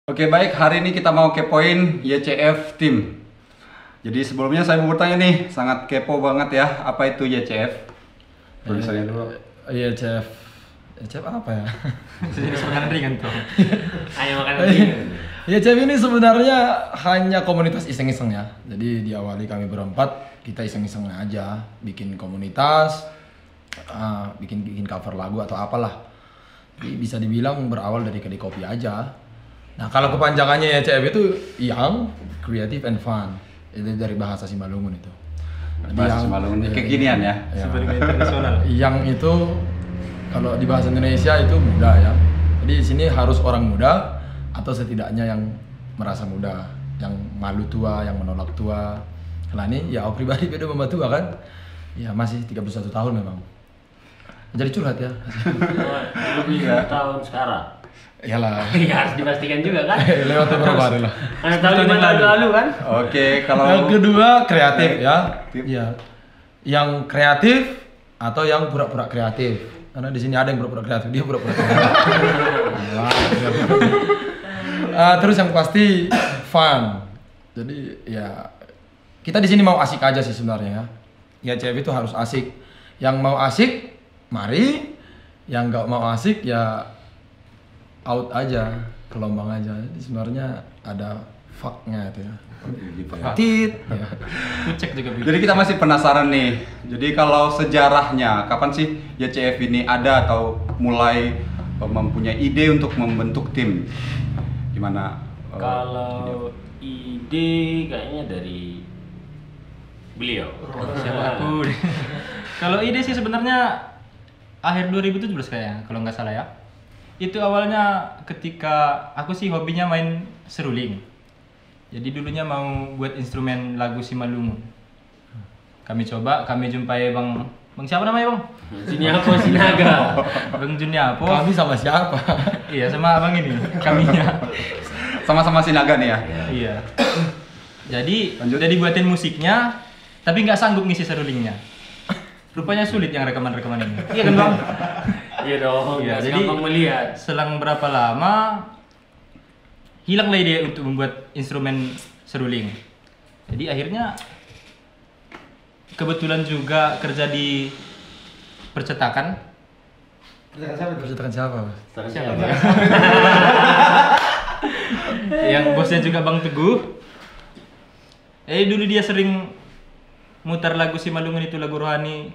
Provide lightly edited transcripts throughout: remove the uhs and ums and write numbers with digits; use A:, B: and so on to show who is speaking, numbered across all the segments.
A: Oke baik, hari ini kita mau kepoin YCF Team. Jadi sebelumnya saya mau bertanya nih, sangat kepo banget ya, apa itu YCF? Produsernya dulu.
B: YCF, YCF apa ya?
C: Jadi makanan ringan tuh. Ayo makanan ringan.
B: YCF ini sebenarnya hanya komunitas iseng-iseng ya. Jadi diawali kami berempat, kita iseng-iseng aja, bikin komunitas, bikin cover lagu atau apalah. Jadi bisa dibilang berawal dari kedai kopi aja. Nah kalau kepanjangannya YCF itu Young, Creative and Fun. Itu dari bahasa Simalungun itu.
A: Bahasa Simalungun kekinian ya.
C: Sebagai internasional.
B: Yang itu kalau di bahasa Indonesia itu muda ya. Jadi di sini harus orang muda atau setidaknya yang merasa muda, yang malu tua, yang menolak tua. Kalau ini ya aku pribadi beda sama tua kan. Ya masih 31 tahun memang. Jadi curhat ya.
C: Lebih tahun sekarang.
B: Iyalah.
C: Iya harus dipastikan juga kan.
B: Lewat beberapa hari lah.
C: Karena tahun 5 tahun lalu kan.
A: Oke, kalau
B: Yang kedua kreatif ya. Iya. Yang kreatif atau yang pura-pura kreatif. Karena di sini ada yang pura-pura kreatif, dia pura-pura kreatif. Terus yang pasti fun. Jadi ya kita di sini mau asik aja sih sebenarnya ya. Ya cewek itu harus asik. Yang mau asik, mari. Yang nggak mau asik ya out aja, gelombang aja. Jadi sebenarnya ada fuck-nya itu ya.
A: gitu ya.
B: Tit. Ya.
C: Cek juga bisa.
A: Jadi kita masih penasaran nih. Jadi kalau sejarahnya, kapan sih YCF ini ada atau mulai mempunyai ide untuk membentuk tim? Gimana?
D: Kalau ide kayaknya dari beliau.
C: Siapa aku? Kalau ide sih sebenarnya akhir 2017 kayaknya kalau nggak salah ya. Itu awalnya ketika aku sih hobinya main seruling. Jadi dulunya mau buat instrumen lagu Simalungun. Kami coba, kami jumpai Bang siapa namanya Bang?
D: Juniapo Sinaga.
C: Bang Juniapo.
B: Kami sama siapa?
C: Iya sama Abang ini, kaminya.
A: Sama-sama Sinaga nih ya.
C: Iya. Jadi
A: Lanjut.
C: udah dibuatin musiknya, tapi nggak sanggup ngisi serulingnya. Rupanya sulit yang rekaman-rekaman ini. Iya kan Bang?
D: Iya dong.
C: Iya,
D: Nggak
C: jadi
D: gampang melihat.
C: selang berapa lama hilanglah ide untuk membuat instrumen seruling. Jadi akhirnya kebetulan juga kerja di percetakan.
B: Percetakan siapa?
C: Siapa ya? Yang bosnya juga Bang Teguh. Dulu dia sering mutar lagu Simalungun itu, lagu rohani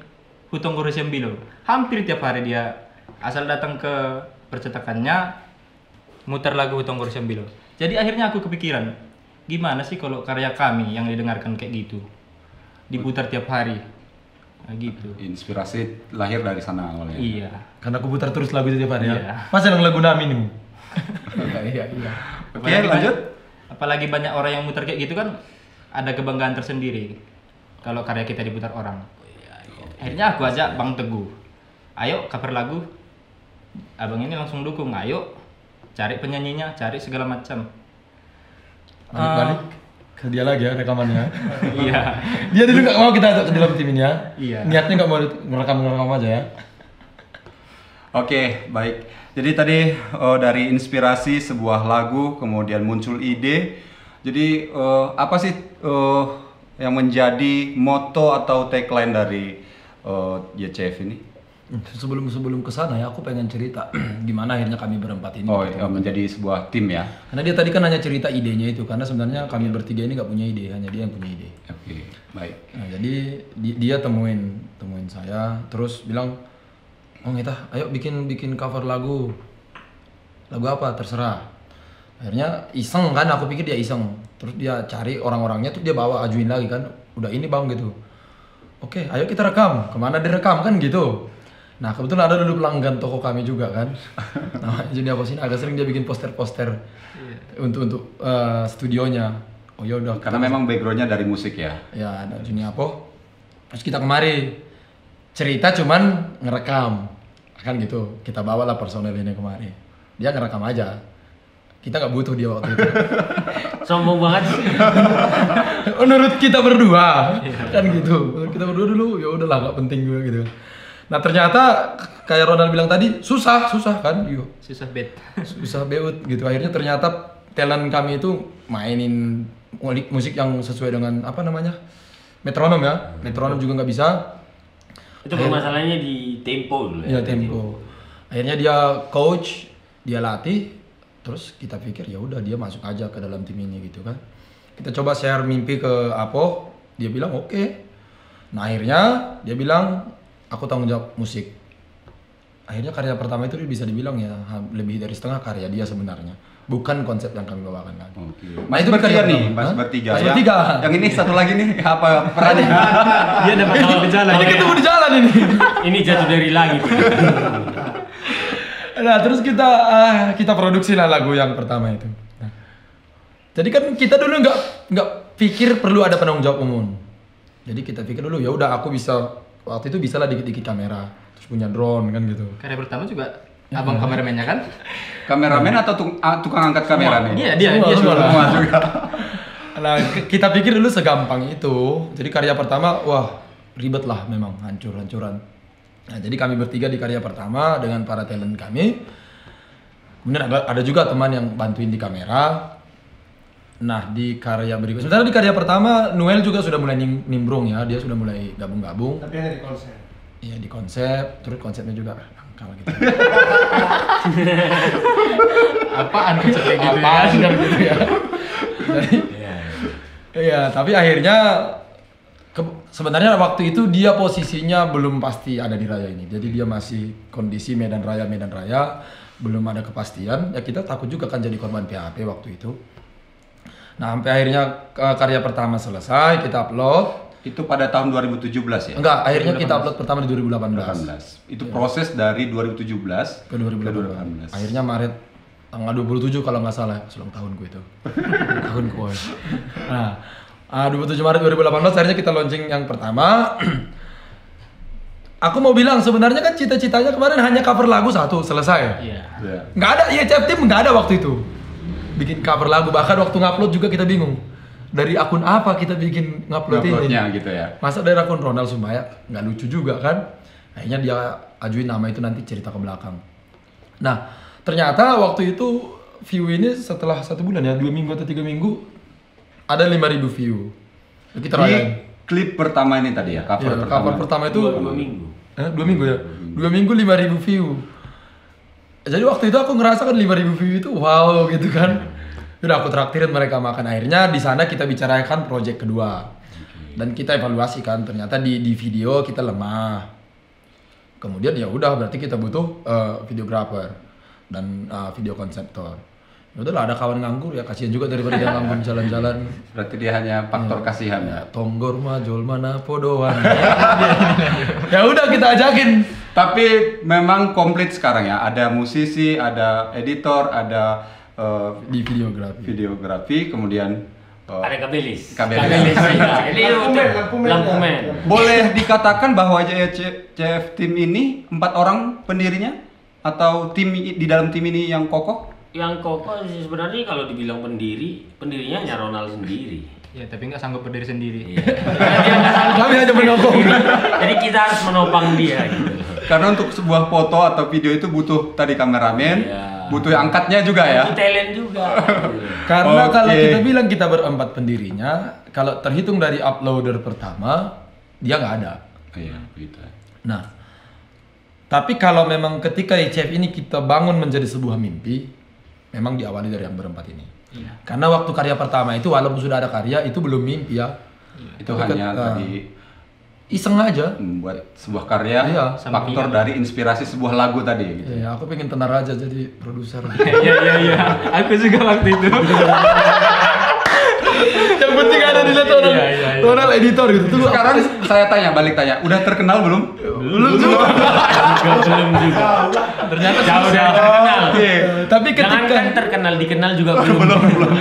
C: Hutong Goro Siambilo. Hampir tiap hari dia asal datang ke percetakannya mutar lagu Hutong Goro Siambilo. Jadi akhirnya aku kepikiran, gimana sih kalau karya kami yang didengarkan kayak gitu diputar tiap hari. Nah, gitu.
A: Inspirasi lahir dari sana awalnya.
C: Iya.
B: Karena aku putar terus lagu itu tiap hari
C: Iya.
B: ya. Masa yang lagu Nami nih? Iya.
A: Oke, lanjut.
C: Apalagi banyak orang yang muter kayak gitu kan, ada kebanggaan tersendiri kalau karya kita diputar orang. Akhirnya aku ajak Bang Teguh, ayo cover lagu. Abang ini langsung dukung, ayo cari penyanyinya, cari segala macam.
B: Balik ke dia lagi ya rekamannya.
C: Iya.
B: Dia dulu nggak mau kita ajak ke dalam tim ini ya.
C: Iya.
B: Niatnya nggak mau ngerekam aja ya.
A: Oke, baik. Jadi tadi dari inspirasi sebuah lagu, kemudian muncul ide. Jadi apa sih yang menjadi moto atau tagline dari YCF ini?
B: Sebelum kesana ya, aku pengen cerita gimana akhirnya kami berempat ini.
A: Oh,
B: ketemu.
A: menjadi sebuah tim ya.
B: Karena dia tadi kan hanya cerita idenya itu, karena sebenarnya kami bertiga ini nggak punya ide, hanya dia yang punya ide.
A: Oke, baik.
B: Nah, jadi dia temuin saya, terus bilang, oh kita, ayo bikin cover lagu apa terserah. Akhirnya iseng kan, aku pikir dia iseng, terus dia cari orang-orangnya, terus dia bawa ajuin lagi kan, udah ini bang gitu. Oke, ayo kita rekam, kemana direkam kan gitu. Nah kebetulan ada dulu pelanggan toko kami juga kan, namanya Juniapo Sinaga, agak sering dia bikin poster-poster untuk studionya. Oh ya udah.
A: Karena memang backgroundnya dari musik ya.
B: Ya ada Juniapo. Terus kita kemari cerita cuman ngerekam kan gitu. Kita bawalah personel ini kemari. Dia ngerekam aja. Kita nggak butuh dia waktu itu.
D: Sombong banget.
B: Menurut kita berdua kan gitu. Menurut kita berdua dulu ya udahlah nggak penting juga gitu. Nah ternyata kayak Ronald bilang tadi susah kan, yuk
C: Susah bet.
B: susah beut gitu. Akhirnya ternyata talent kami itu mainin musik yang sesuai dengan apa namanya metronom ya. Metronom juga nggak bisa.
D: Itu permasalahannya di tempo dulu
B: Ya tempo. Akhirnya dia coach, dia latih, terus kita pikir ya udah dia masuk aja ke dalam tim ini gitu kan. Kita coba share mimpi ke Apo, dia bilang oke. Nah akhirnya dia bilang aku tanggung jawab musik. Akhirnya karya pertama itu bisa dibilang ya lebih dari setengah karya dia sebenarnya. Bukan konsep yang kami bawakan kan.
A: Oke.
B: Nah, itu
A: bertiga
B: karya
A: nih,
B: pertama.
A: Mas
B: Hah?
A: bertiga.
B: Mas bertiga.
A: Yang ini satu lagi nih apa perannya?
C: Dia dapat tahu di jalan.
B: Ini ketemu di jalan ini.
D: Ini jatuh dari langit.
B: Nah terus kita produksi lah lagu yang pertama itu. Nah, jadi kan kita dulu nggak pikir perlu ada penanggung jawab umum. Jadi kita pikir dulu ya udah aku bisa waktu itu bisa lah dikit-dikit kamera, terus punya drone kan gitu.
C: Karya pertama juga abang kameramennya kan?
A: Kameramen atau tukang angkat kamera nih?
C: Dia
B: Semua
A: Semua juga.
B: Nah kita pikir dulu segampang itu. Jadi karya pertama wah ribet lah memang hancur-hancuran. Nah jadi kami bertiga di karya pertama dengan para talent kami. Kemudian ada juga teman yang bantuin di kamera. Nah di karya berikutnya, sebenarnya di karya pertama Noel juga sudah mulai nimbrung ya, dia sudah mulai gabung-gabung.
E: Tapi hanya di konsep.
B: Iya di konsep, terus konsepnya juga angkal gitu.
C: Apaan konsep kayak gitu ya?
B: Apaan kan gitu ya. Jadi, iya tapi akhirnya sebenarnya waktu itu dia posisinya belum pasti ada di raya ini. Jadi dia masih kondisi Medan Raya belum ada kepastian. Ya kita takut juga kan jadi korban PHP waktu itu. Nah sampai akhirnya karya pertama selesai kita upload.
A: Itu pada tahun 2017 ya?
B: Enggak, akhirnya kita upload pertama di 2018.
A: 2018. Itu proses dari 2017
B: Ke 2018. Akhirnya Maret tanggal 27 kalau nggak salah, ulang tahunku itu. Tahunku. Nah, 27 Maret 2018 akhirnya kita launching yang pertama. Aku mau bilang sebenarnya kan cita-citanya kemarin hanya cover lagu satu selesai.
C: Iya.
A: Ya.
B: Nggak ada IHF Team nggak ada waktu itu. Bikin cover lagu bahkan waktu ngupload juga kita bingung. Dari akun apa kita bikin ngupload ini?
A: Uploadnya gitu ya.
B: Masa dari akun Ronald Sumbaya nggak lucu juga kan? Akhirnya dia ajuin nama itu nanti cerita ke belakang. Nah ternyata waktu itu view ini setelah 1 bulan ya 2 minggu atau 3 minggu ada 5.000 view. Kita
A: Di
B: rayain.
A: klip pertama ini tadi ya, cover
B: Ya,
A: pertama.
B: cover pertama itu
D: 2 minggu.
B: 2 minggu ya. 2 minggu 5.000 view. Jadi waktu itu aku ngerasa kan 5.000 view itu wow gitu kan. Udah aku traktirin mereka makan. Akhirnya di sana kita bicarakan project kedua. Dan kita evaluasi kan ternyata di video kita lemah. Kemudian ya udah berarti kita butuh videographer dan video konseptor. Ya udahlah ada kawan nganggur ya kasihan juga daripada dia nganggur jalan-jalan.
A: Berarti dia hanya faktor kasihan ya.
B: Tonggor mah jol mana podoan. Ya udah kita ajakin.
A: Tapi memang komplit sekarang ya. Ada musisi, ada editor, ada
B: Di videografi.
A: videografi, kemudian
D: Ada kabelis.
A: Kabelis.
D: Ini
E: Lampu men.
D: lampu men.
A: boleh dikatakan bahwa CF Team ini 4 orang pendirinya atau tim di dalam tim ini yang kokoh?
D: Yang kokoh sih sebenarnya kalau dibilang pendirinya hanya Ronald sendiri.
C: Ya tapi nggak sanggup berdiri sendiri.
D: Iya. Dia nggak sanggup.
B: Kami hanya menopang.
D: Jadi kita harus menopang dia gitu.
A: Karena untuk sebuah foto atau video itu butuh tadi kameramen,
D: Iya.
A: butuh yang angkatnya juga ya.
D: Itu talent juga.
B: Karena
A: Oke.
B: kalau kita bilang kita berempat pendirinya, kalau terhitung dari uploader pertama, dia nggak ada.
A: Iya, gitu.
B: Nah, tapi kalau memang ketika ICF ini kita bangun menjadi sebuah mimpi, memang diawali dari yang berempat ini.
C: Iya.
B: Karena waktu karya pertama itu walaupun sudah ada karya, itu belum mimpi ya.
A: Itu
B: Tapi
A: hanya tadi
B: iseng aja.
A: membuat sebuah karya,
B: Iya.
A: faktor dari inspirasi sebuah lagu tadi gitu.
B: Ya, aku pengen tenar aja jadi produser.
C: Iya. Aku juga waktu itu.
B: Yang penting ada di Ronald,
C: Iya.
B: Ronald editor gitu. Tunggu,
A: Sekarang saya balik tanya, udah terkenal belum?
B: belum juga.
D: Belum juga.
C: Ternyata
D: Jauh
C: susah.
D: dari terkenal.
B: Tapi
D: Jangan
B: ketika
D: kan terkenal, dikenal juga belum.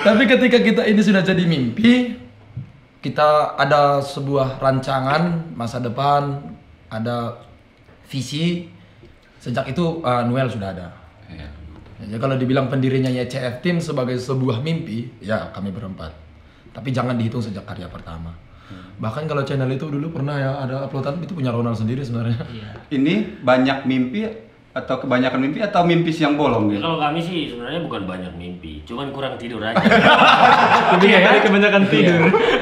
B: Tapi ketika kita ini sudah jadi mimpi, kita ada sebuah rancangan masa depan, ada visi. Sejak itu Noel sudah ada.
A: Iya.
B: Jadi kalau dibilang pendirinya YCF Team sebagai sebuah mimpi, ya kami berempat. Tapi jangan dihitung sejak karya pertama. Bahkan kalau channel itu dulu pernah ya ada uploadan itu punya Ronald sendiri sebenarnya.
C: Iya.
A: Ini banyak mimpi atau kebanyakan mimpi atau mimpi siang bolong
D: Ya,
A: gitu?
D: kalau kami sih sebenarnya bukan banyak mimpi, cuman kurang tidur aja.
C: Lebih kali kebanyakan tidur.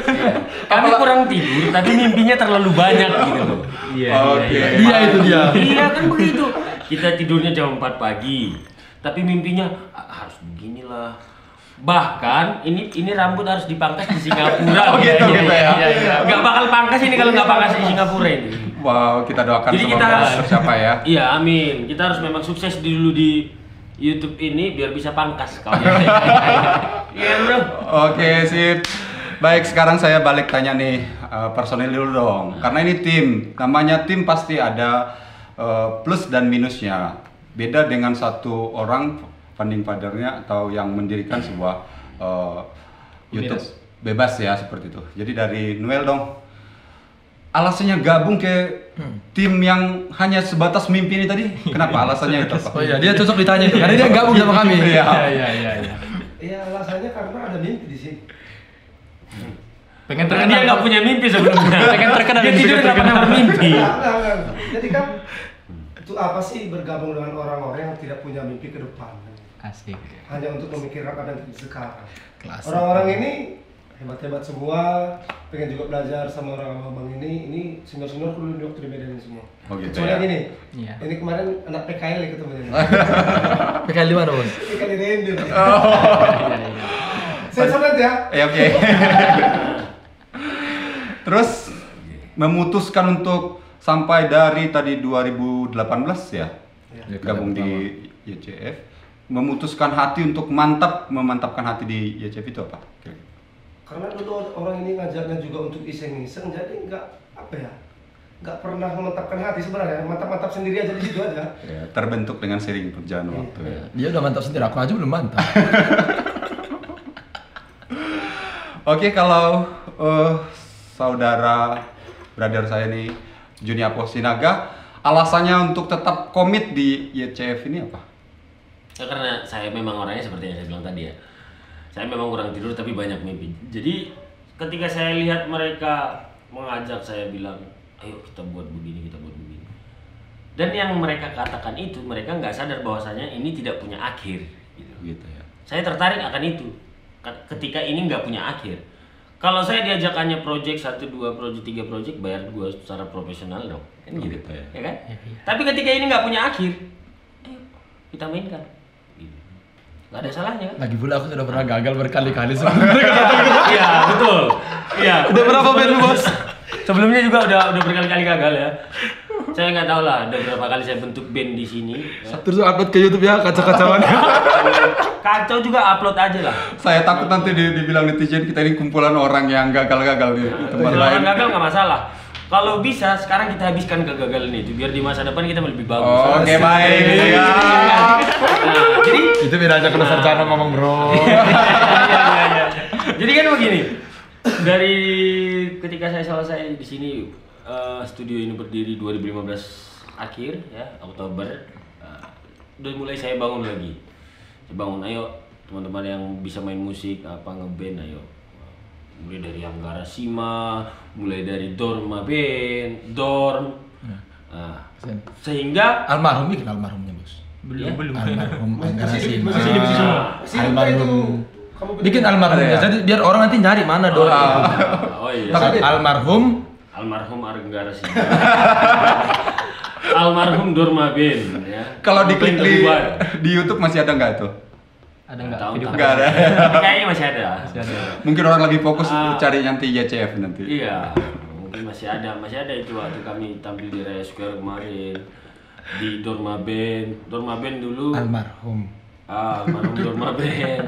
D: Iya. Kami kurang tidur, tapi mimpinya terlalu banyak gitu loh.
C: Iya,
A: Oke.
C: iya.
B: Dia itu dia.
D: Iya kan begitu. Kita tidurnya jam 4 pagi, tapi mimpinya harus beginilah. Bahkan ini rambut harus dipangkas di Singapura.
A: Oh, gitu, gitu ya.
D: Gak bakal pangkas ini kalau nggak pangkas di Singapura ini.
A: Wow, kita doakan
D: Jadi kita
A: semoga
D: harus-
A: tercapai ya.
D: Iya, amin. Kita harus memang sukses dulu di YouTube ini biar bisa pangkas kalau Iya, Bro.
A: Oke, sip. Baik, sekarang saya balik tanya nih personil dulu dong. Karena ini tim, namanya tim pasti ada plus dan minusnya. Beda dengan satu orang founding father-nya atau yang mendirikan sebuah YouTube bebas ya seperti itu. Jadi dari Noel dong. Alasannya gabung ke tim yang hanya sebatas mimpi ini tadi. Kenapa alasannya itu? Pak?
B: Oh iya, dia cocok ditanya itu karena dia gabung sama kami.
A: Iya.
C: Iya.
E: Iya, alasannya karena ada mimpi di sini.
C: Pengen
D: Karena
C: terkenal.
D: dia nggak punya mimpi sebelumnya.
C: Pengen terkenal
D: Dia
C: dan
D: tidur
C: juga
D: nggak pernah bermimpi.
E: Enggak. Jadi kan itu apa sih bergabung dengan orang-orang yang tidak punya mimpi ke depan?
C: Asik.
E: Hanya untuk memikirkan apa yang terjadi sekarang.
B: Klasik.
E: Orang-orang ini hebat-hebat semua, pengen juga belajar sama orang abang ini senior-senior dulu waktu di Medan ini semua.
A: Oh gitu
E: Soalnya
A: ya.
E: gini,
C: Iya.
E: ini kemarin anak PKL nih ketemunya.
B: PKL di mana, Bun?
E: PKL di Rende.
C: Iya.
E: Sensor nanti ya.
A: Oke. Terus memutuskan untuk sampai dari tadi 2018 ya,
E: Iya.
A: gabung di YCF, memutuskan hati untuk memantapkan hati di YCF itu apa? Oke.
E: Karena dulu orang ini ngajaknya juga untuk iseng-iseng, jadi nggak pernah memantapkan hati sebenarnya, mantap-mantap sendiri aja di situ aja.
A: Ya, terbentuk dengan sering berjalan
E: Iya.
A: waktu ya.
B: Dia udah mantap sendiri, aku aja belum mantap.
A: Oke, kalau saudara brother saya nih Juni Aposinaga, alasannya untuk tetap komit di YCF ini apa?
D: Ya karena saya memang orangnya seperti yang saya bilang tadi ya. Saya memang kurang tidur tapi banyak mimpi. Jadi ketika saya lihat mereka mengajak saya bilang, ayo kita buat begini, kita buat begini. Dan yang mereka katakan itu, mereka nggak sadar bahwasanya ini tidak punya akhir. Gitu.
A: Gitu ya.
D: Saya tertarik akan itu. Ketika ini nggak punya akhir. Kalau saya diajakannya project 1, 2, project 3 project, bayar gua secara profesional dong. Kan gitu.
A: Gitu ya.
D: Ya kan? Tapi ketika ini nggak punya akhir, ayo kita mainkan. Gitu. Nggak ada salahnya kan?
B: Lagi pula aku sudah pernah gagal berkali-kali sebelumnya.
D: Iya, betul. Iya.
B: Udah berapa band lu, Bos?
D: Sebelumnya juga udah berkali-kali gagal ya. Saya nggak tahu lah, udah berapa kali saya bentuk band di sini. Ya.
B: Terus upload ke YouTube ya, kacau-kacauan.
D: Kacau juga upload aja lah.
A: Saya takut nanti dibilang netizen kita ini kumpulan orang yang gagal-gagal di tempat
D: Kalau
A: lain.
D: orang gagal nggak masalah. Kalau bisa sekarang kita habiskan kegagalan itu biar di masa depan kita lebih bagus.
A: Oh, oke, baik.
D: Iya.
A: Ya.
D: Nah, jadi
B: Itu beda aja kalau sarjana ngomong, Bro.
D: Jadi kan begini, dari ketika saya selesai di sini studio ini berdiri 2015 akhir ya Oktober, udah mulai saya bangun lagi. Saya bangun, ayo teman-teman yang bisa main musik apa ngeband, ayo. Mulai dari Anggara Sima, mulai dari Dorma Band, Dorm, sehingga
B: Almarhum bikin almarhumnya, Bos.
C: Belum.
B: Almarhum Anggara Sima.
E: Masih di semua.
B: Almarhum.
E: Kamu
B: Bikin almarhumnya, jadi biar orang nanti nyari mana Dor itu.
D: oh iya.
B: Pakai almarhum.
D: Almarhum Anggara Sima. Almarhum Dorma Band ya.
A: Kalau diklik
D: Band terbubar.
A: di YouTube masih ada nggak itu?
C: Ada nggak
D: Tahu,
C: video?
D: tahu.
A: Nggak ada.
D: Kayaknya masih ada.
A: Mungkin orang lagi fokus
D: Ah.
A: cari nanti YCF nanti.
D: Iya, mungkin masih ada itu waktu kami tampil di Raya Square kemarin di Dorma Band dulu.
B: Almarhum.
D: Almarhum Dorma Band.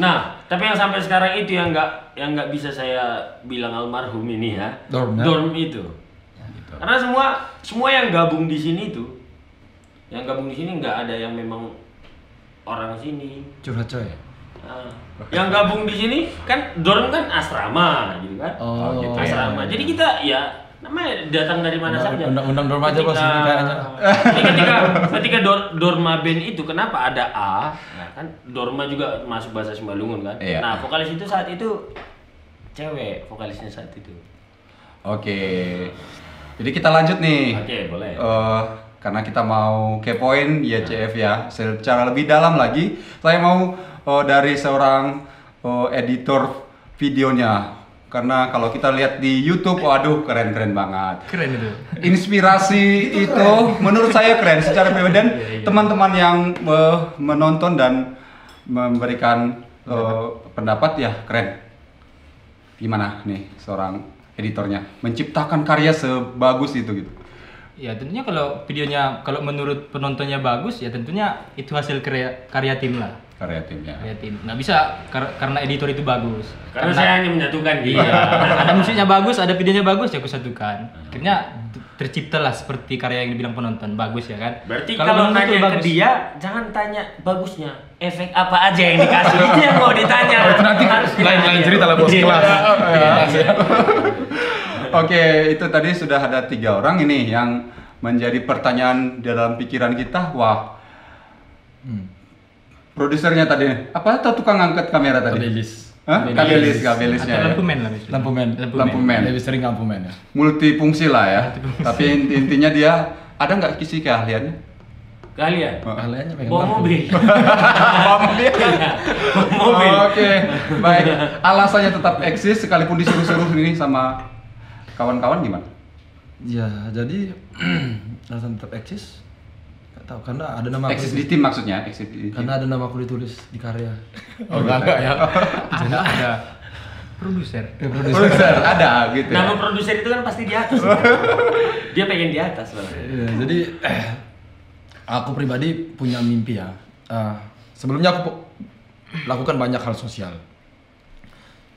D: Nah, tapi yang sampai sekarang itu yang nggak bisa saya bilang almarhum ini ya.
B: Dorm, ya?
D: Dorm itu. Karena semua yang gabung di sini tuh, nggak ada yang memang orang sini.
B: Curhat coy.
D: Nah, yang gabung di sini kan dorm kan asrama gitu kan.
B: Oh, gitu ya.
D: Asrama. Jadi kita ya namanya datang dari mana saja.
B: Undang-undang dorm aja, Bos, ini kayaknya.
D: Jadi ketika Dorma Band itu kenapa ada A? Nah, kan Dorma juga masuk bahasa Sembalungun kan.
A: Iya.
D: Nah, vokalis itu saat itu cewek, vokalisnya saat itu.
A: Oke. Jadi kita lanjut nih.
D: Oke, boleh.
A: karena kita mau kepoin YCF ya secara lebih dalam lagi. Saya mau dari seorang editor videonya. Karena kalau kita lihat di YouTube, waduh keren-keren banget.
C: Keren itu.
A: Inspirasi itu menurut saya keren secara pribadi dan teman-teman yang menonton dan memberikan pendapat ya keren. Gimana nih seorang editornya menciptakan karya sebagus itu gitu?
C: Ya tentunya kalau videonya kalau menurut penontonnya bagus ya tentunya itu hasil karya tim lah.
A: Karya timnya.
C: Karya tim. Nggak bisa karena editor itu bagus.
D: Karena saya hanya menyatukan gitu.
C: Iya. Ada musiknya bagus, ada videonya bagus ya aku satukan. Akhirnya terciptalah seperti karya yang dibilang penonton bagus ya kan.
D: Berarti kalau
C: menurut
D: nanya ke
C: bagus,
D: dia jangan tanya bagusnya, efek apa aja yang dikasih itu yang mau ditanya.
B: Itu nanti
D: Harus
B: lain-lain
D: ditanya.
B: cerita lah bos
D: Iya.
B: kelas.
A: Oke, itu tadi sudah ada 3 orang ini yang menjadi pertanyaan dalam pikiran kita. Wah, produsernya tadi apa atau tukang angkat kamera tadi?
B: Kabelis.
A: Hah? Kabelisnya.
C: atau
A: Ya.
C: lampu men lah misalnya.
B: Lampu men.
A: men.
B: Lebih sering lampu men ya.
A: Multifungsi lah ya. Tapi intinya dia ada nggak kisi keahliannya?
D: Kalian
B: Kaliannya pengen
D: bawa
B: lampu.
D: mobil.
A: Bawa mobil.
D: Bawa mobil.
A: Oke, baik. Alasannya tetap eksis sekalipun disuruh-suruh ini sama kawan-kawan gimana?
B: Ya, jadi alasan tetap eksis. Gak tahu karena ada nama aku.
A: Eksis di tim maksudnya, eksis di tim.
B: Karena ada nama aku ditulis di karya.
A: Oh, enggak ya.
C: Jadi ada produser.
A: Produser ada gitu.
D: Nama
A: Ya.
D: produser itu kan pasti di atas. Dia pengen di atas loh.
B: Iya, jadi aku pribadi punya mimpi ya. Sebelumnya aku lakukan banyak hal sosial.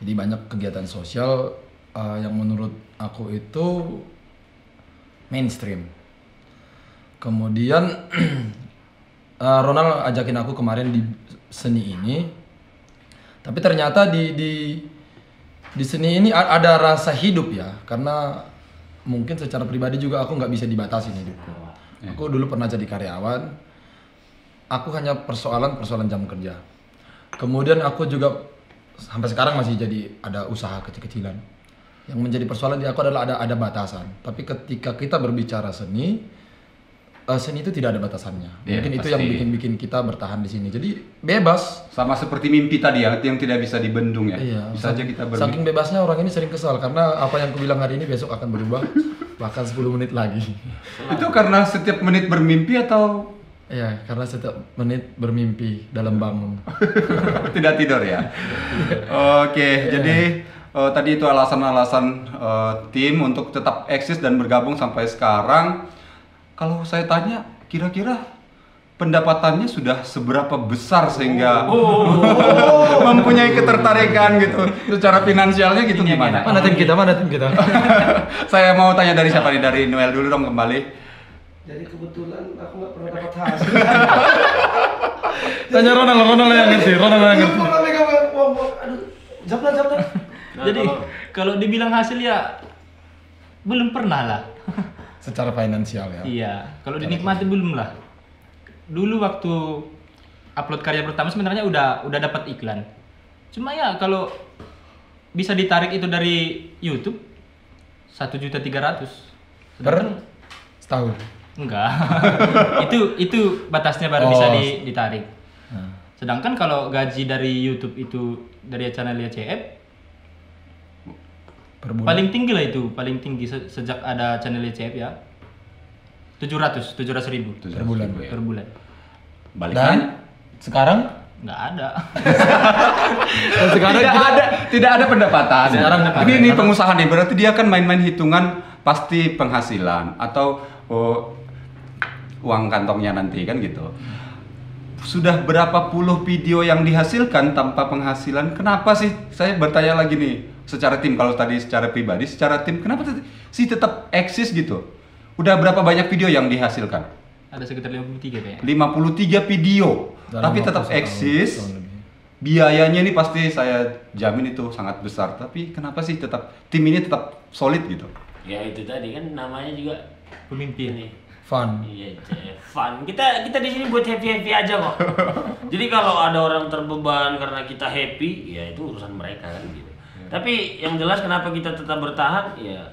B: Jadi banyak kegiatan sosial yang menurut aku itu mainstream. Kemudian Ronald ajakin aku kemarin di seni ini. Tapi ternyata di seni ini ada rasa hidup ya, karena mungkin secara pribadi juga aku nggak bisa dibatasi hidupku. Aku dulu pernah jadi karyawan, aku hanya persoalan jam kerja. Kemudian aku juga sampai sekarang masih jadi ada usaha kecil-kecilan. Yang menjadi persoalan di aku adalah ada batasan. Tapi ketika kita berbicara seni itu tidak ada batasannya.
A: Iya,
B: Mungkin itu
A: pasti.
B: yang bikin kita bertahan di sini. Jadi bebas.
A: Sama seperti mimpi tadi ya, yang tidak bisa dibendung ya.
B: Iya,
A: Bisa aja kita bermimpi.
B: saking bebasnya orang ini sering kesal karena apa yang aku bilang hari ini besok akan berubah bahkan 10 menit lagi.
A: Itu karena setiap menit bermimpi atau
B: Iya, karena setiap menit bermimpi dalam bangun.
A: tidak tidur ya? Oke, jadi tadi itu alasan-alasan tim untuk tetap eksis dan bergabung sampai sekarang. Kalau saya tanya, kira-kira pendapatannya sudah seberapa besar sehingga mempunyai ketertarikan gitu secara finansialnya gitu gimana?
B: Mana tim kita? Mana tim kita?
A: Saya mau tanya dari siapa nih? Dari Noel dulu dong kembali.
E: Jadi kebetulan aku nggak pernah dapat hasil.
B: Tanya Ronald yang ngerti. Ronald yang ngerti.
E: Pernah megang uang, aduh, jablan.
C: Jadi kalau dibilang hasil ya belum pernah lah.
B: Secara finansial ya.
C: Iya, kalau dinikmati belum lah. Dulu waktu upload karya pertama sebenarnya udah dapat iklan. Cuma ya kalau bisa ditarik itu dari YouTube 1.300.000.
B: Per setahun.
C: Enggak. itu batasnya baru bisa ditarik.
B: Nah.
C: Sedangkan kalau gaji dari YouTube itu dari channel YCF
B: Per bulan.
C: paling tinggi lah itu, paling tinggi sejak ada channel YCF ya. 700.000
B: Per bulan.
C: per bulan.
A: Baliknya
B: Dan sekarang
C: Nggak ada.
B: dan sekarang
A: tidak ada pendapatan.
B: Sekarang
A: ini pengusaha nih, berarti dia kan main-main hitungan pasti penghasilan atau uang kantongnya nanti kan gitu. Sudah berapa puluh video yang dihasilkan tanpa penghasilan? Kenapa sih? Saya bertanya lagi nih, secara tim, kalau tadi secara pribadi, secara tim, kenapa sih tetap eksis gitu? Udah berapa banyak video yang dihasilkan?
C: Ada sekitar 53 kayaknya.
A: 53 video,
B: dalam
A: tapi
B: waktu
A: tetap
B: setahun,
A: eksis.
B: setahun lebih.
A: Biayanya ini pasti saya jamin itu sangat besar. Tapi kenapa sih tetap tim ini tetap solid gitu?
D: Ya itu tadi kan namanya juga
C: Pemimpin.
D: ini.
B: Fun.
D: Iya, fun. Kita di sini buat happy aja kok. Jadi kalau ada orang terbeban karena kita happy, ya itu urusan mereka kan gitu. Tapi yang jelas kenapa kita tetap bertahan, ya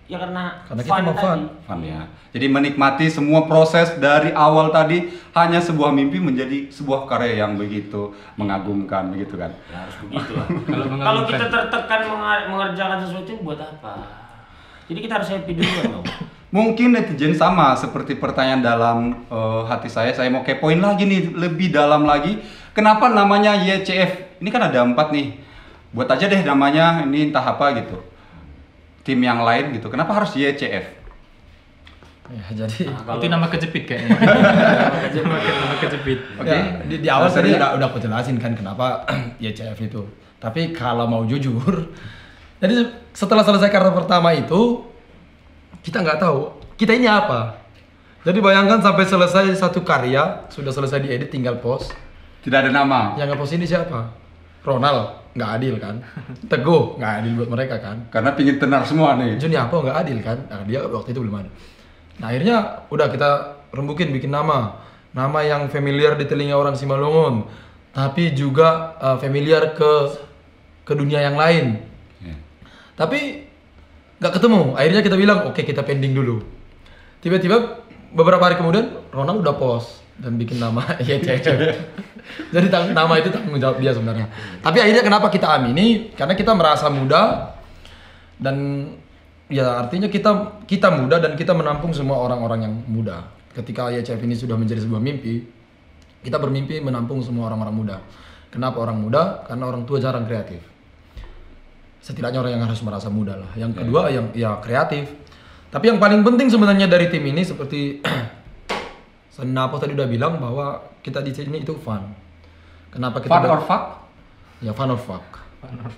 D: ya karena
B: kita mau fun.
A: Fun ya. Jadi menikmati semua proses dari awal tadi hanya sebuah mimpi menjadi sebuah karya yang begitu mengagumkan begitu kan.
D: Ya harus begitu lah.
C: Kalau
D: Kalau
C: mengagumkan.
D: kita tertekan mengerjakan sesuatu buat apa? Jadi kita harus happy dulu dong.
A: Mungkin netizen sama seperti pertanyaan dalam hati saya mau kepoin lagi nih lebih dalam lagi. Kenapa namanya YCF? Ini kan ada 4 nih. Buat aja deh namanya ini entah apa gitu. Tim yang lain gitu. Kenapa harus YCF?
B: Ya, jadi
C: Itu nama kejepit kayaknya. Nama kejepit.
A: Oke.
B: ya, di awal tadi udah aku jelasin kan kenapa YCF itu. Tapi kalau mau jujur, jadi setelah selesai karya pertama itu kita nggak tahu kita ini apa. Jadi bayangkan sampai selesai satu karya sudah selesai diedit tinggal post.
A: Tidak ada nama.
B: Yang nge-post ini siapa? Ronald, nggak adil kan? Teguh, nggak adil buat mereka kan?
A: Karena pingin tenar semua nih.
B: Juni apa nggak adil kan? Nah, dia waktu itu belum ada. Nah akhirnya udah kita rembukin bikin nama yang familiar di telinga orang Simalungun, tapi juga familiar ke dunia yang lain.
A: Ya.
B: Tapi nggak ketemu. Akhirnya kita bilang oke, kita pending dulu. Tiba-tiba beberapa hari kemudian Ronald udah post dan bikin nama YCF. Jadi nama itu tanggung jawab dia sebenarnya. Tapi akhirnya kenapa kita amini? Karena kita merasa muda dan ya artinya kita muda dan kita menampung semua orang-orang yang muda. Ketika YCF ini sudah menjadi sebuah mimpi, kita bermimpi menampung semua orang-orang muda. Kenapa orang muda? Karena orang tua jarang kreatif. Setidaknya orang yang harus merasa muda lah. Yang kedua yang ya kreatif. Tapi yang paling penting sebenarnya dari tim ini seperti Senapo tadi udah bilang bahwa kita di sini itu fun. Kenapa kita
A: Fun or fuck?
B: Ya fun or fuck.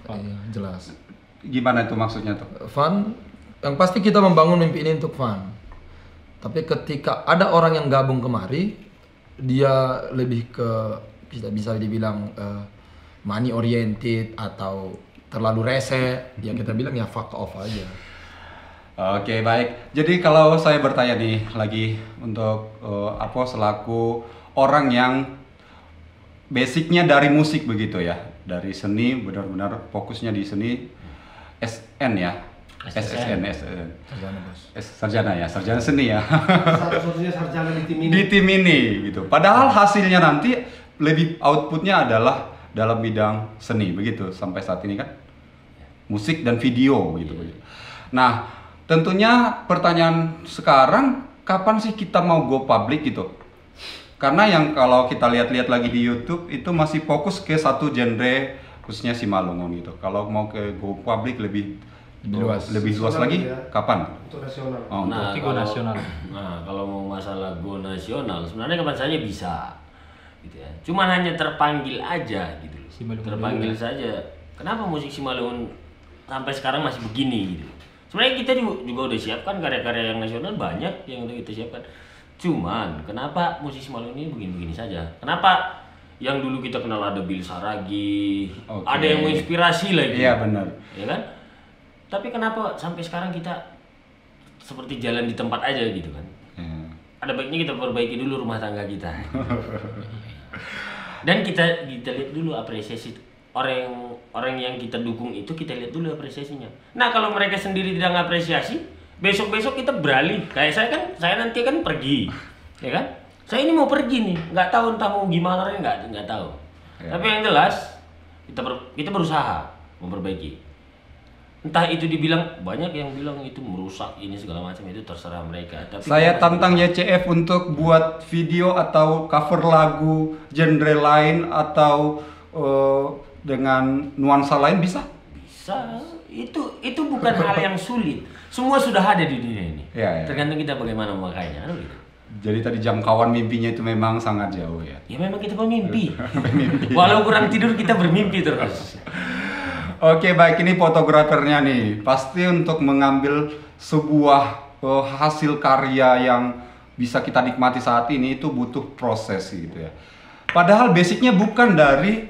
B: Iya, jelas.
A: Gimana itu maksudnya tuh?
B: Fun, yang pasti kita membangun mimpi ini untuk fun. Tapi ketika ada orang yang gabung kemari, dia lebih ke bisa dibilang money oriented atau terlalu rese, ya kita bilang ya fuck off aja.
A: Oke, baik. Jadi kalau saya bertanya nih lagi untuk Apo selaku orang yang basicnya dari musik begitu ya, dari seni benar-benar fokusnya di seni SN ya, SSN.
B: Sarjana bos.
A: Sarjana ya, sarjana seni ya.
E: Satu-satunya sarjana di tim ini.
A: Di tim ini gitu. Padahal hasilnya nanti lebih outputnya adalah dalam bidang seni begitu sampai saat ini kan, musik dan video gitu. Nah, tentunya pertanyaan sekarang kapan sih kita mau go public gitu? Karena yang kalau kita lihat-lihat lagi di YouTube itu masih fokus ke satu genre khususnya Simalungun gitu. Kalau mau ke go public lebih luas
E: Nasional
A: lagi
E: ya.
A: kapan?
E: Untuk nasional.
A: Oh, untuk-
C: Tapi go nasional.
D: Nah, kalau mau masalah go nasional, sebenarnya kapan saja bisa, gitu ya. Cuman hanya terpanggil aja, gitu.
C: Simalungun
D: Terpanggil
C: dulu.
D: saja. Kenapa musik Simalungun sampai sekarang masih begini, gitu? Sebenarnya kita juga udah siapkan karya-karya yang nasional banyak yang udah kita siapkan. Cuman kenapa musik Simalungun ini begini-begini saja? Kenapa yang dulu kita kenal ada Bill Saragi,
A: Oke.
D: ada yang menginspirasi lagi?
A: Iya benar.
D: Ya kan? Tapi kenapa sampai sekarang kita seperti jalan di tempat aja gitu kan?
A: Ya.
D: Ada baiknya kita perbaiki dulu rumah tangga kita. Dan kita lihat dulu apresiasi orang yang kita dukung itu, kita lihat dulu apresiasinya. Nah, kalau mereka sendiri tidak ngapresiasi, besok-besok kita beralih. Kayak saya nanti kan pergi. Ya kan? Saya ini mau pergi nih, nggak tahu entah mau gimana, nggak tahu.
A: Ya.
D: Tapi yang jelas kita berusaha memperbaiki. Entah itu dibilang, banyak yang bilang itu merusak ini segala macam, itu terserah mereka. Tapi
A: Saya
D: kita
A: tantang
D: masih
A: YCF untuk buat video atau cover lagu genre lain atau dengan nuansa lain bisa?
D: bisa. Itu bukan hal yang sulit. Semua sudah ada di dunia ini.
A: Iya, iya.
D: Tergantung kita bagaimana memakainya, kan begitu.
A: Jadi tadi jangkauan mimpinya itu memang sangat jauh ya.
D: Ya memang kita pemimpi. Walau kurang tidur kita bermimpi terus.
A: Oke, baik, ini fotografernya nih. Pasti untuk mengambil sebuah hasil karya yang bisa kita nikmati saat ini itu butuh proses gitu ya. Padahal basicnya bukan dari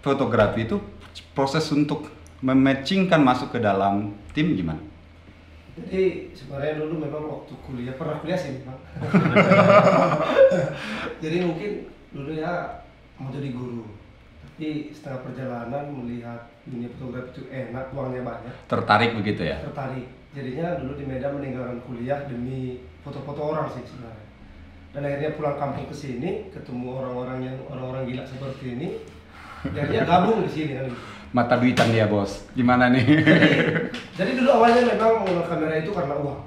A: fotografi, itu proses untuk mematchingkan masuk ke dalam tim gimana?
E: Jadi sebenarnya dulu memang waktu pernah kuliah sih Bang. Jadi mungkin dulu ya mau jadi guru. Tapi setengah perjalanan melihat dunia fotografi itu enak, uangnya banyak,
A: Tertarik begitu ya?
E: tertarik. Jadinya dulu di Medan meninggalkan kuliah demi foto-foto orang sih sebenarnya. Dan akhirnya pulang kampung ke sini, ketemu orang-orang gila seperti ini, jadinya gabung di sini kan.
A: Mata duitan dia bos, gimana nih?
E: Jadi dulu awalnya memang mengenal kamera itu karena uang.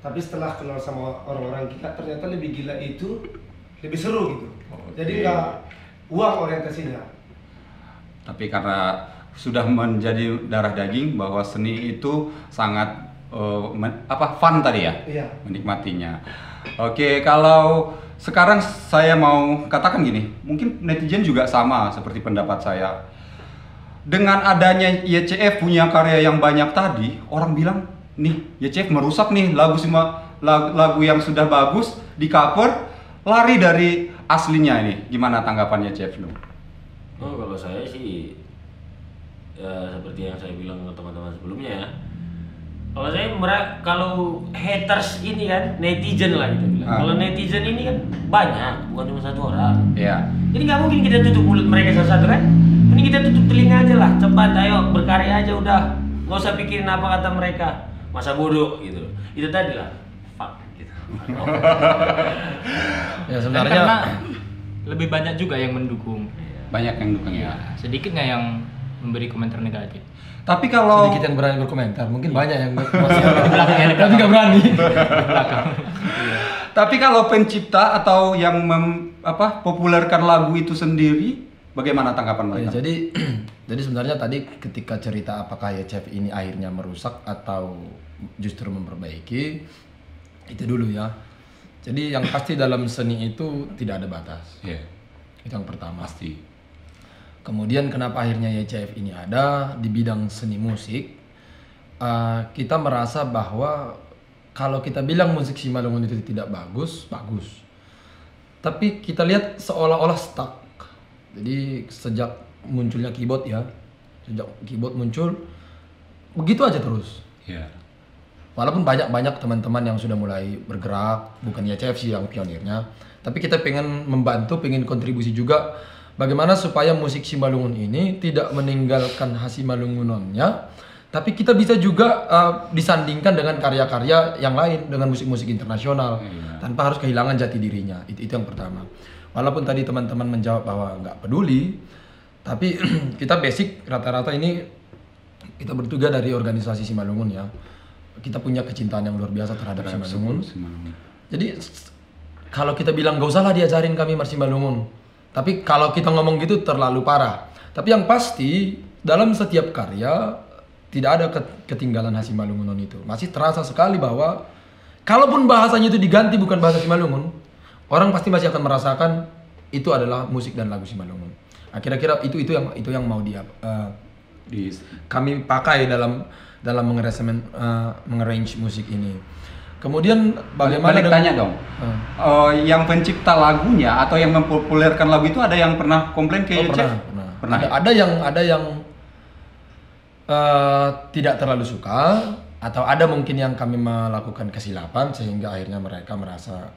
E: Tapi setelah kenal sama orang-orang gila, ternyata lebih gila itu lebih seru gitu. Jadi nggak uang orientasinya.
A: Tapi karena sudah menjadi darah daging bahwa seni itu sangat fun tadi ya?
E: Iya.
A: Menikmatinya. Oke, kalau sekarang saya mau katakan gini, mungkin netizen juga sama seperti pendapat saya. Dengan adanya YCF punya karya yang banyak tadi, orang bilang, nih YCF merusak nih lagu yang sudah bagus di cover, lari dari aslinya ini. Gimana tanggapannya YCF lu?
D: Oh, kalau saya sih ya seperti yang saya bilang ke teman-teman sebelumnya ya. Kalau saya kalau haters ini kan netizen lah gitu bilang. Kalau netizen ini kan banyak, bukan cuma satu orang.
A: Iya.
D: Jadi nggak mungkin kita tutup mulut mereka satu-satu kan? Ini kita tutup telinga aja lah, cepat ayo berkarya aja udah, nggak usah pikirin apa kata mereka, masa bodoh gitu. Itu tadi lah, fuck gitu.
B: Ya
C: Dan
B: sebenarnya
C: karena lebih banyak juga yang mendukung.
A: Banyak yang dukung ya.
C: Sedikit nggak yang memberi komentar negatif.
A: Tapi kalau
B: sedikit yang berani berkomentar, mungkin banyak yang masih tapi nggak berani.
A: Tapi kalau pencipta atau yang populerkan lagu itu sendiri, bagaimana tanggapan
B: Ya,
A: mereka?
B: jadi sebenarnya tadi ketika cerita apakah YCF ini akhirnya merusak atau justru memperbaiki, itu dulu ya. Jadi yang pasti dalam seni itu tidak ada batas.
A: Iya,
B: Itu yang pertama.
A: pasti.
B: Kemudian kenapa akhirnya YCF ini ada di bidang seni musik? Kita merasa bahwa kalau kita bilang musik Simalungun itu tidak bagus, bagus. Tapi kita lihat seolah-olah stuck. Jadi sejak munculnya keyboard ya, sejak keyboard muncul, begitu aja terus.
A: Iya.
B: Walaupun banyak teman-teman yang sudah mulai bergerak, bukan YCF sih yang pionirnya, tapi kita pengen membantu, pengen kontribusi juga bagaimana supaya musik Simalungun ini tidak meninggalkan khas Simalungunnya, tapi kita bisa juga disandingkan dengan karya-karya yang lain, dengan musik-musik internasional, tanpa harus kehilangan jati dirinya. Itu yang pertama. Walaupun tadi teman-teman menjawab bahwa nggak peduli, tapi kita basic rata-rata ini kita bertugas dari organisasi Simalungun ya. Kita punya kecintaan yang luar biasa terhadap Simalungun. Jadi kalau kita bilang gak usahlah diajarin kami Simalungun, tapi kalau kita ngomong gitu terlalu parah. Tapi yang pasti dalam setiap karya tidak ada ketinggalan khas Simalungun itu. Masih terasa sekali bahwa kalaupun bahasanya itu diganti bukan bahasa Simalungun, orang pasti masih akan merasakan itu adalah musik dan lagu Simalungun. Kira-kira itu yang mau kami pakai dalam mengarrange musik ini. Kemudian bagaimana
A: Balik tanya dong, yang pencipta lagunya atau yang mempopulerkan lagu itu ada yang pernah komplain ke YCF?
B: Pernah. Ada yang tidak terlalu suka, atau ada mungkin yang kami melakukan kesilapan sehingga akhirnya mereka merasa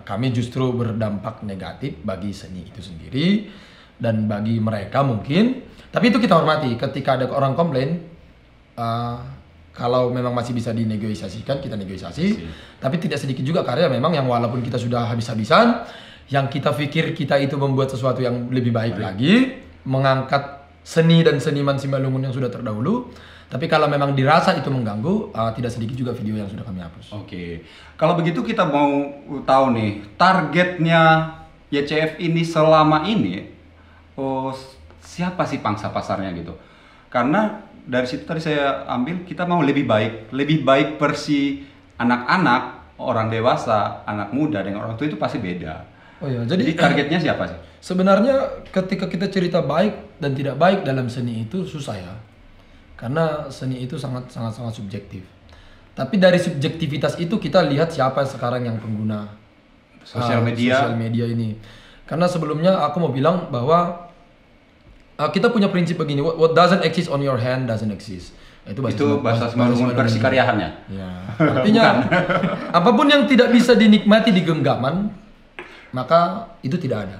B: kami justru berdampak negatif bagi seni itu sendiri dan bagi mereka mungkin. Tapi itu kita hormati. Ketika ada orang komplain, kalau memang masih bisa dinegosiasikan, kita negosiasi. Tapi tidak sedikit juga karya memang yang walaupun kita sudah habis-habisan, yang kita pikir kita itu membuat sesuatu yang lebih baik lagi, mengangkat seni dan seniman Simalungun yang sudah terdahulu. Tapi kalau memang dirasa itu mengganggu, tidak sedikit juga video yang sudah kami hapus.
A: Oke. Kalau begitu kita mau tahu nih, targetnya YCF ini selama ini, siapa sih pangsa pasarnya gitu? Karena dari situ tadi saya ambil, kita mau lebih baik versi anak-anak, orang dewasa, anak muda dengan orang tua itu pasti beda.
B: Oh ya,
A: Jadi targetnya siapa sih?
B: Sebenarnya ketika kita cerita baik dan tidak baik dalam seni itu susah ya. Karena seni itu sangat subjektif. Tapi dari subjektivitas itu kita lihat siapa sekarang yang pengguna
A: Sosial media
B: ini. Karena sebelumnya aku mau bilang bahwa kita punya prinsip begini, what doesn't exist on your hand doesn't exist.
A: Itu bahasa Simalungun versi karyahannya.
B: Ya. Artinya apapun yang tidak bisa dinikmati di genggaman, maka itu tidak ada.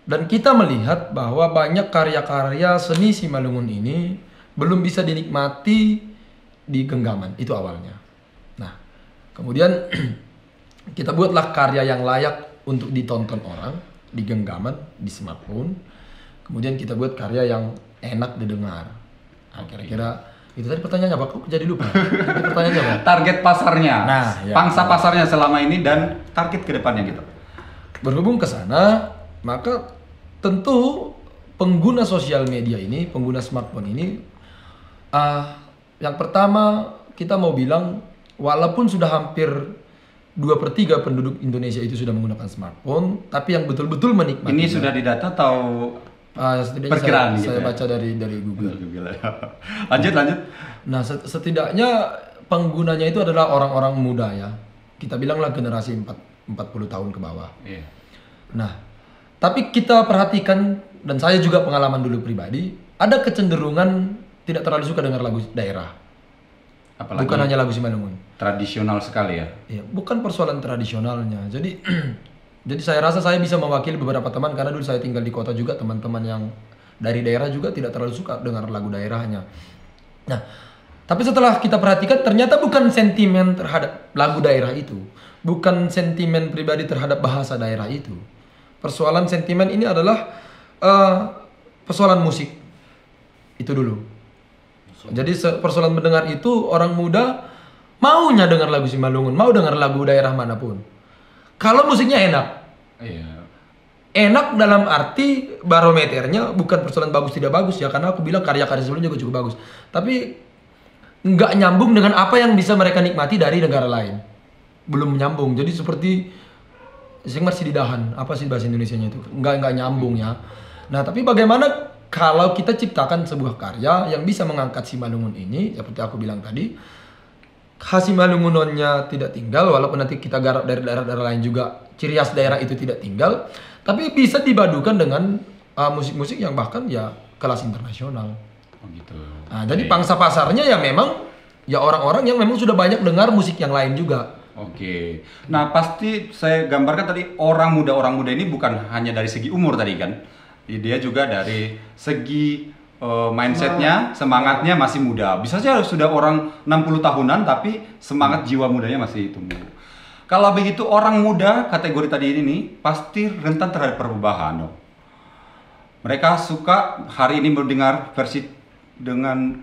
B: Dan kita melihat bahwa banyak karya-karya seni Simalungun ini belum bisa dinikmati di genggaman, itu awalnya. Nah, kemudian kita buatlah karya yang layak untuk ditonton orang di genggaman, di smartphone. Kemudian kita buat karya yang enak didengar. Nah, kira-kira itu tadi pertanyaannya apa? Kok jadi lupa? Itu pertanyaannya apa?
A: Target pasarnya,
B: Nah, ya.
A: pangsa pasarnya selama ini dan target kedepannya gitu.
B: Berhubung ke sana, maka tentu pengguna sosial media ini, pengguna smartphone ini, yang pertama kita mau bilang, walaupun sudah hampir 2/3 penduduk Indonesia itu sudah menggunakan smartphone, tapi yang betul-betul menikmati.
A: Ini sudah didata atau
B: setidaknya
A: perkiraan
B: saya,
A: gitu
B: saya
A: ya?
B: baca dari Google.
A: Lanjut.
B: Nah, setidaknya penggunanya itu adalah orang-orang muda ya. Kita bilanglah generasi 40 tahun ke bawah.
A: Iya.
B: Nah, tapi kita perhatikan, dan saya juga pengalaman dulu pribadi, ada kecenderungan tidak terlalu suka dengar lagu daerah.
A: Apalagi
B: Bukan hanya lagu Simalungun.
A: tradisional sekali ya.
B: Ya, bukan persoalan tradisionalnya. Jadi jadi saya rasa saya bisa mewakili beberapa teman karena dulu saya tinggal di kota juga, teman-teman yang dari daerah juga tidak terlalu suka dengar lagu daerahnya. Nah, tapi setelah kita perhatikan ternyata bukan sentimen terhadap lagu daerah itu, bukan sentimen pribadi terhadap bahasa daerah itu. Persoalan sentimen ini adalah persoalan musik. Itu dulu. Jadi persoalan mendengar itu orang muda maunya dengar lagu Simalungun, mau dengar lagu daerah manapun. Kalau musiknya enak.
A: Iya.
B: Enak dalam arti barometernya bukan persoalan bagus tidak bagus ya, karena aku bilang karya-karya sebelumnya juga cukup bagus. Tapi nggak nyambung dengan apa yang bisa mereka nikmati dari negara lain. Belum nyambung. Jadi seperti saya masih didahan, apa sih bahasa Indonesianya itu? Nggak nyambung ya. Nah, tapi bagaimana kalau kita ciptakan sebuah karya yang bisa mengangkat Simalungun ini, seperti aku bilang tadi, khas Simalungunnya tidak tinggal, walaupun nanti kita garap dari daerah-daerah lain juga, ciri khas daerah itu tidak tinggal, tapi bisa dibadukan dengan musik-musik yang bahkan ya kelas internasional.
A: Oh gitu.
B: Nah, jadi pangsa pasarnya ya memang ya orang-orang yang memang sudah banyak dengar musik yang lain juga.
A: Oke. Nah, pasti saya gambarkan tadi orang muda ini bukan hanya dari segi umur tadi kan. Dia juga dari segi mindsetnya, semangatnya masih muda. Bisa saja sudah orang 60 tahunan tapi semangat jiwa mudanya masih tumbuh. Kalau begitu orang muda kategori tadi ini nih pasti rentan terhadap perubahan dong. Mereka suka hari ini mendengar versi dengan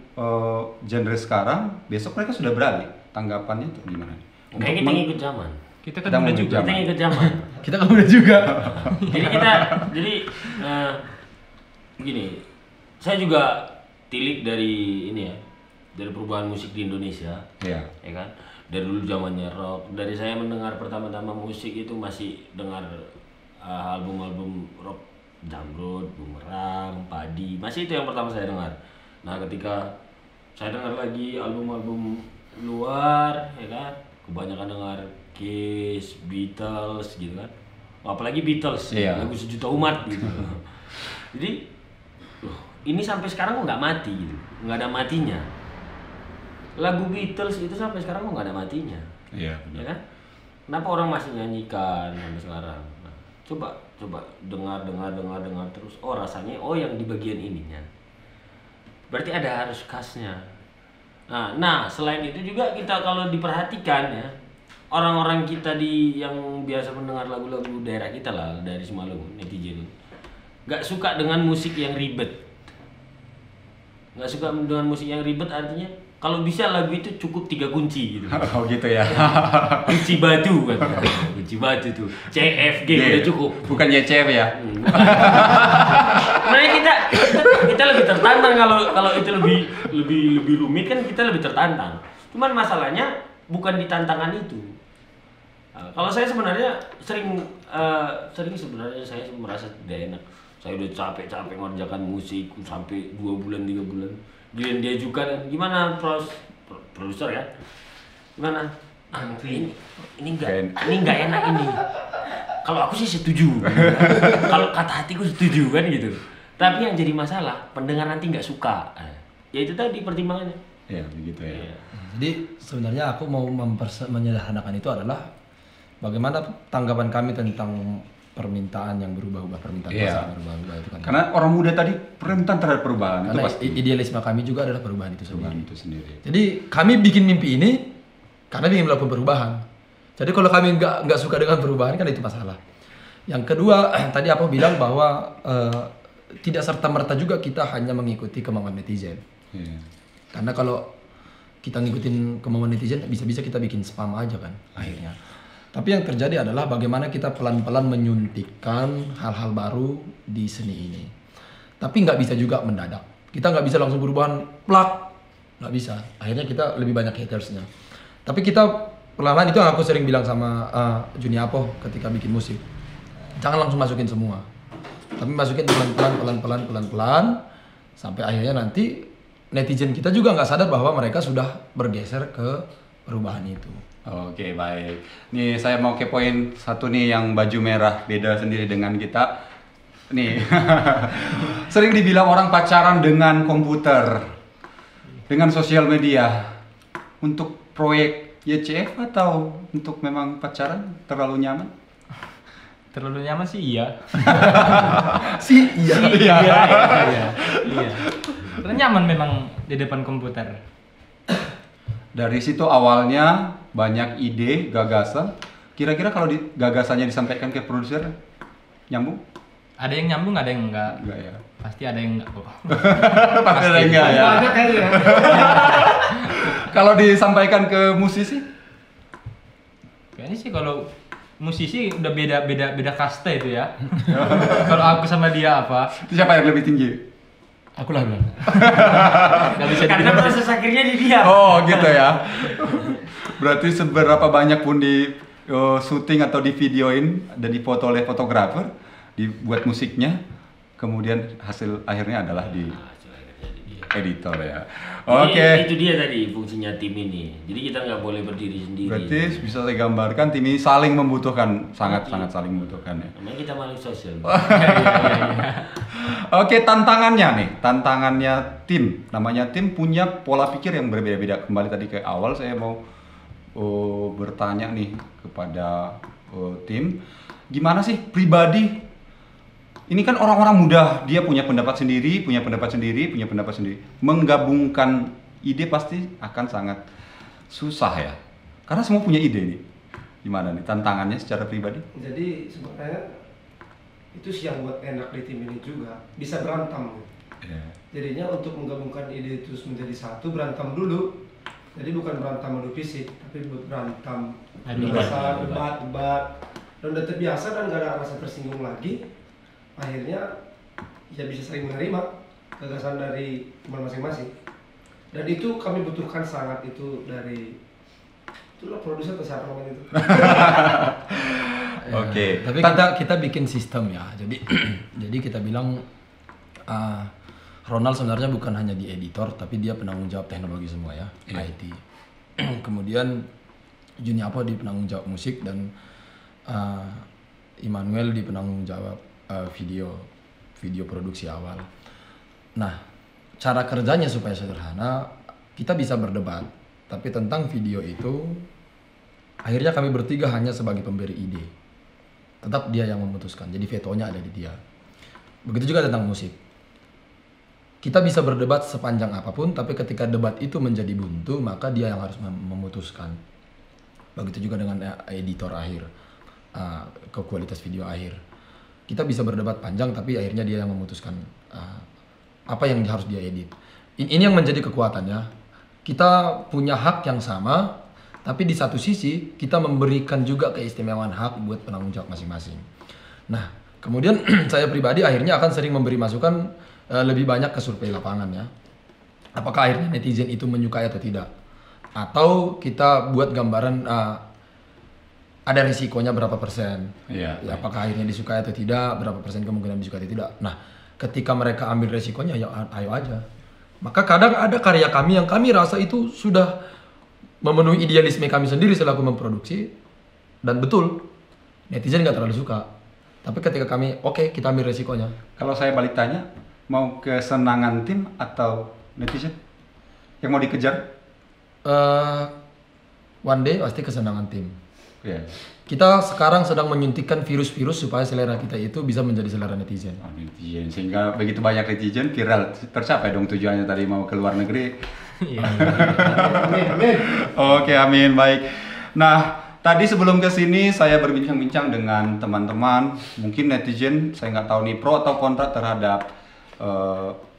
A: genre sekarang, besok mereka sudah beralih. Tanggapannya itu gimana?
D: Kayak kita ngikut zaman.
C: Kita kan
A: Kita
C: muda
A: ngikut
C: juga.
A: zaman.
D: Kita ngikut zaman.
B: Kita kan udah juga.
D: jadi begini, saya juga tilik dari ini ya, dari perubahan musik di Indonesia.
A: Iya.
D: Ya kan, dari dulu zamannya rock, dari saya mendengar pertama-tama musik itu masih dengar album-album rock Jamrud, Bumerang, Padi, masih itu yang pertama saya dengar. Nah, ketika saya dengar lagi album-album luar, ya kan, kebanyakan dengar Kiss, Beatles gitu kan, apalagi Beatles,
A: Iya.
D: lagu sejuta umat gitu. Jadi ini sampai sekarang kok nggak mati gitu, nggak ada matinya. Lagu Beatles itu sampai sekarang kok nggak ada matinya,
A: Iya.
D: ya kan? Kenapa orang masih nyanyikan sampai sekarang? Nah, coba dengar terus. Oh, rasanya yang di bagian ininya. Berarti ada harus khasnya. Nah, selain itu juga kita kalau diperhatikan ya, orang-orang kita yang biasa mendengar lagu-lagu daerah kita lah dari Simalungun, netizen, nggak suka dengan musik yang ribet. Nggak suka dengan musik yang ribet artinya kalau bisa lagu itu cukup 3 kunci gitu.
A: Oh gitu ya.
D: Kunci batu kan. Kunci batu tuh. CFG udah cukup.
A: Bukan YCF ya.
D: Sebenarnya kita lebih tertantang kalau itu lebih rumit kan, kita lebih tertantang. Cuman masalahnya bukan di tantangan itu. Kalau saya sebenarnya sering sebenarnya saya merasa tidak enak. Saya udah capek ngerjakan musik sampai 2 bulan 3 bulan. Giliran dia juga kan, gimana produser ya? Gimana? Ini enggak enak ini. Kalau aku sih setuju. Kalau kata hatiku setuju kan gitu. Tapi yang jadi masalah pendengar nanti nggak suka. Ya itu tadi pertimbangannya.
A: Iya, begitu ya.
D: Iya.
B: Jadi sebenarnya aku mau menyederhanakan itu adalah bagaimana tanggapan kami tentang permintaan yang berubah-ubah, permintaan
A: Iya.
B: pasar yang berubah-ubah itu kan.
A: Karena orang muda tadi rentan terhadap perubahan itu
B: Karena
A: pasti.
B: idealisme kami juga adalah perubahan itu
A: Perubahan
B: sendiri.
A: itu sendiri.
B: Jadi kami bikin mimpi ini karena ingin melakukan perubahan. Jadi kalau kami nggak suka dengan perubahan kan itu masalah. Yang kedua tadi apa bilang bahwa tidak serta merta juga kita hanya mengikuti kemauan netizen.
A: Iya.
B: Karena kalau kita ngikutin kemauan netizen bisa-bisa kita bikin spam aja kan akhirnya. Tapi yang terjadi adalah bagaimana kita pelan-pelan menyuntikkan hal-hal baru di seni ini. Tapi nggak bisa juga mendadak. Kita nggak bisa langsung perubahan plak, nggak bisa. Akhirnya kita lebih banyak hatersnya. Tapi kita pelan-pelan itu yang aku sering bilang sama Juni Apo ketika bikin musik. Jangan langsung masukin semua. Tapi masukin pelan-pelan sampai akhirnya nanti netizen kita juga nggak sadar bahwa mereka sudah bergeser ke perubahan itu.
A: Oke, baik. Nih saya mau kepoin satu nih yang baju merah beda sendiri dengan kita. Nih. Sering dibilang orang pacaran dengan komputer. Dengan sosial media. Untuk proyek YCF atau untuk memang pacaran terlalu nyaman?
C: Terlalu nyaman sih iya.
B: Iya.
C: Iya. Karena nyaman memang di depan komputer.
A: Dari situ awalnya banyak ide, gagasan. Kira-kira kalau gagasannya disampaikan ke produser, nyambung?
C: Ada yang nyambung, ada yang enggak.
A: Enggak ya?
C: Pasti ada yang enggak kok.
A: Pasti ada enggak ya?
E: Banyak kayaknya.
A: Kalau disampaikan ke musisi?
C: Kayaknya sih kalau musisi udah beda kasta itu ya. Kalau aku sama dia apa?
A: Itu siapa yang lebih tinggi?
B: Aku lah bilang.
C: Gak bisa
D: Karena
C: dibilang.
D: proses akhirnya di dia.
A: Oh gitu ya. Berarti seberapa banyak pun di syuting atau di videoin dan difoto oleh fotografer, dibuat musiknya, kemudian hasil akhirnya adalah di editor ya. Oke.
D: Itu dia tadi fungsinya tim ini. Jadi kita nggak boleh berdiri sendiri.
A: Berarti bisa saya gambarkan tim ini saling membutuhkan, sangat saling membutuhkan ya.
D: Namanya kita makhluk sosial.
A: Oke, tantangannya tim. Namanya tim punya pola pikir yang berbeda-beda. Kembali tadi ke awal saya mau bertanya nih kepada tim, gimana sih pribadi? Ini kan orang-orang muda, dia punya pendapat sendiri. Menggabungkan ide pasti akan sangat susah ya. Karena semua punya ide nih. Gimana nih tantangannya secara pribadi?
E: Jadi sebenarnya itu sih yang buat enak di tim ini juga, bisa berantem. Jadinya untuk menggabungkan ide itu menjadi satu, berantem dulu. Jadi bukan berantem adu fisik, tapi berantem debat. Dan udah terbiasa dan gak ada rasa tersinggung lagi. Akhirnya ya bisa saling menerima gagasan dari teman masing-masing. Dan itu kami butuhkan sangat itu dari itulah produser atau siapa namanya itu.
A: Oke.
B: Tapi kita bikin sistem ya. Jadi jadi kita bilang Ronald sebenarnya bukan hanya di editor, tapi dia penanggung jawab teknologi semua ya, IT. Kemudian Juni Apo di penanggung jawab musik dan Immanuel di penanggung jawab video produksi awal. Nah, cara kerjanya supaya sederhana, kita bisa berdebat, tapi tentang video itu akhirnya kami bertiga hanya sebagai pemberi ide. Tetap dia yang memutuskan, jadi vetonya ada di dia. Begitu juga tentang musik. Kita bisa berdebat sepanjang apapun, tapi ketika debat itu menjadi buntu, maka dia yang harus memutuskan. Begitu juga dengan editor akhir, ke kualitas video akhir. Kita bisa berdebat panjang, tapi akhirnya dia yang memutuskan apa yang harus dia edit. Ini yang menjadi kekuatannya. Kita punya hak yang sama, tapi di satu sisi kita memberikan juga keistimewaan hak buat penanggung jawab masing-masing. Nah, kemudian saya pribadi akhirnya akan sering memberi masukan lebih banyak ke survei lapangan ya. Apakah akhirnya netizen itu menyukai atau tidak? Atau kita buat gambaran ada risikonya berapa persen?
A: Iya.
B: Ya, apakah akhirnya disukai atau tidak? Berapa persen kemungkinan disukai atau tidak? Nah, ketika mereka ambil risikonya, ya ayo aja. Maka kadang ada karya kami yang kami rasa itu sudah memenuhi idealisme kami sendiri selaku memproduksi, dan betul netizen nggak terlalu suka. Tapi ketika kami oke, kita ambil risikonya.
A: Kalau saya balik tanya, mau kesenangan tim atau netizen yang mau dikejar?
B: One day pasti kesenangan tim.
A: Ya.
B: kita sekarang sedang menyuntikkan virus-virus supaya selera kita itu bisa menjadi selera netizen.
A: Oh, netizen, sehingga begitu banyak netizen viral, tercapai dong tujuannya tadi mau ke luar negeri.
E: Amin, amin.
A: Oke, amin, baik. Nah, tadi sebelum ke sini saya berbincang-bincang dengan teman-teman, mungkin netizen, saya nggak tahu nih pro atau kontra terhadap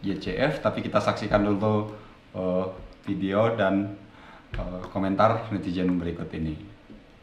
A: YCF, tapi kita saksikan dulu video dan komentar netizen berikut ini.